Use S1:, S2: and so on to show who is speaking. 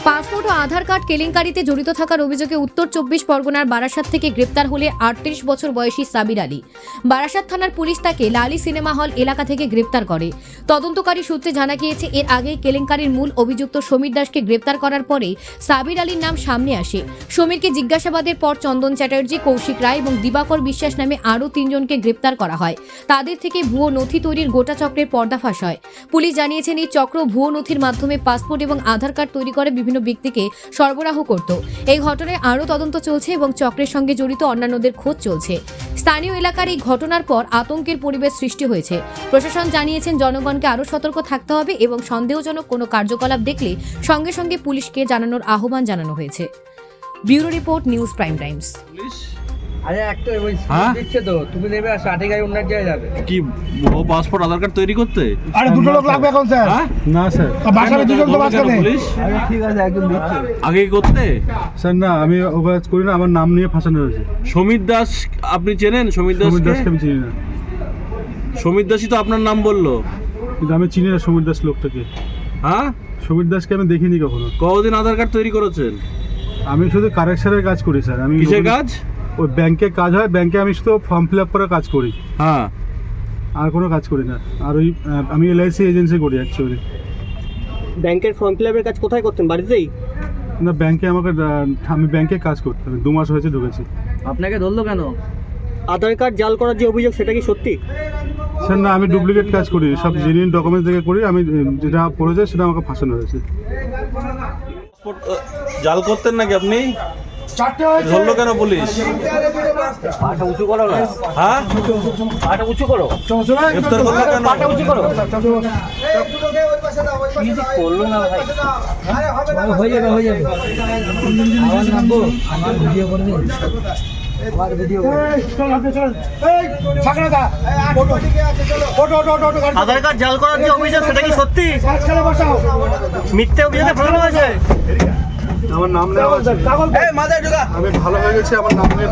S1: Passport ও আধার card কেলেঙ্কারিতে জড়িত থাকার অভিযোগে উত্তর 24 পরগনার বারাসাত থেকে গ্রেপ্তার হলে 38 বছর বয়সী সাবির আলী। বারাসাত থানার পুলিশ তাকে লালি সিনেমা হল এলাকা থেকে গ্রেপ্তার করে। তদন্তকারী সূত্রে জানা গিয়েছে, এর আগে কেলেঙ্কারির মূল অভিযুক্ত সমীর দাসকে গ্রেপ্তার করার পরে সাবির আলীর নাম সামনে আসে। সমীরকে জিজ্ঞাসাবাদের পর চন্দন চ্যাটার্জি, কৌশিক রায় এবং দিবাকর বিশ্বাস নামে আরও 3 জনকে গ্রেপ্তার করা হয়। তাদের থেকে ভুয়ো নথি তৈরির গোটা চক্রের পর্দাফাশ হয়। পুলিশ জানিয়েছেন, এই চক্র ভুয়ো নথির মাধ্যমে পাসপোর্ট এবং আধার কার্ড তৈরি করে বিভিন্ন ব্যক্তিকে সরবরাহ করত। এই ঘটনায় আরও তদন্ত চলছে এবং চক্রের সঙ্গে জড়িত অন্যান্যদের খোঁজ চলছে। স্থানীয় এলাকার এই ঘটনার পর আতঙ্কের পরিবেশ সৃষ্টি হয়েছে। প্রশাসন জানিয়েছেন, জনগণকে আরও সতর্ক থাকতে হবে এবং সন্দেহজনক কোনো কার্যকলাপ দেখলে সঙ্গে সঙ্গে পুলিশকে জানানোর আহ্বান জানানো হয়েছে। Bureau report, news prime Times.
S2: আরে একটা ওই দিচ্ছে তো, তুমি নেবে আর 60 গাড়ি অন্য জায়গায় যাবে
S3: কি ও পাসপোর্ট আধার কার্ড তৈরি করতে?
S4: আরে দুটো লোক লাগবে এখন স্যার।
S5: না স্যার,
S4: বাসায় দুজন তো মাঝখানে।
S3: পুলিশ
S2: আরে ঠিক আছে, একজন দিচ্ছে।
S3: আগে কি করতে?
S5: স্যার না, আমি ওভার করি না, আমার নাম নিয়ে ফাঁসানো হয়েছে।
S3: সমীর দাস আপনি চেনেন? সমীর
S5: সমীর
S3: দাসকে
S5: দাসকে আমি চিনি না,
S3: সমীর দাসই তো আপনার নাম বললো।
S5: কিন্তু আমি চিনি না সমীর দাস লোকটাকে।
S3: হ্যাঁ,
S5: সমীর দাসকে আমি দেখিনি কখনো।
S3: কতদিন আধার কার্ড তৈরি করেছেন?
S5: আমি শুধু কারেকশনের কাজ করি স্যার। আমি
S3: কিসের কাজ?
S5: ওই ব্যাংকে কাজ হয়, ব্যাংকে আমি শুধু ফর্ম ফিল আপ করার কাজ করি,
S3: হ্যাঁ।
S5: আর কোনো কাজ করি না। আর ওই আমি LIC এজেন্সি করি অ্যাকচুয়ালি।
S2: ব্যাংকের ফর্ম ফিল আপের কাজ কোথায় করতেন? বাড়িতেই?
S5: না, ব্যাংকে আমাকে আমি ব্যাংকে কাজ করতাম, 2 মাস হয়েছে ঢুকেছি।
S2: আপনাকে ধরলো কেন? আধার কার্ড জাল করার যে অভিযোগ, সেটা কি সত্যি?
S5: স্যার না, আমি ডুপ্লিকেট কাজ করি, সব জেনুইন ডকুমেন্টস দেখে করি। আমি যেটা পড়েছে সেটা আমাকে ফাঁসানো হয়েছে।
S3: পাসপোর্ট জাল করতেন নাকি আপনি?
S4: চারটে হয়েছে।
S3: ধরলো কেন পুলিশ?
S2: পাটা উঁচু করো না।
S3: হ্যাঁ,
S2: পাটা উঁচু করো।
S3: গ্রেপ্তার করলো কেন?
S2: পাটা উঁচু করো। করলো না ভাই। হয়ে যাবে, হয়ে যাবে। আমার নামবো, আমার ভিডিও করে দিন। আমার ভিডিও আধার কার্ড জাল করার যে অভিযোগ, সেটা কি সত্যি? মিথ্যে অভিযোগে ফেলানো হয়েছে।
S5: আমার নাম নেওয়া হয়েছে। আমি ভালো হয়ে গেছি, আমার নাম নিয়ে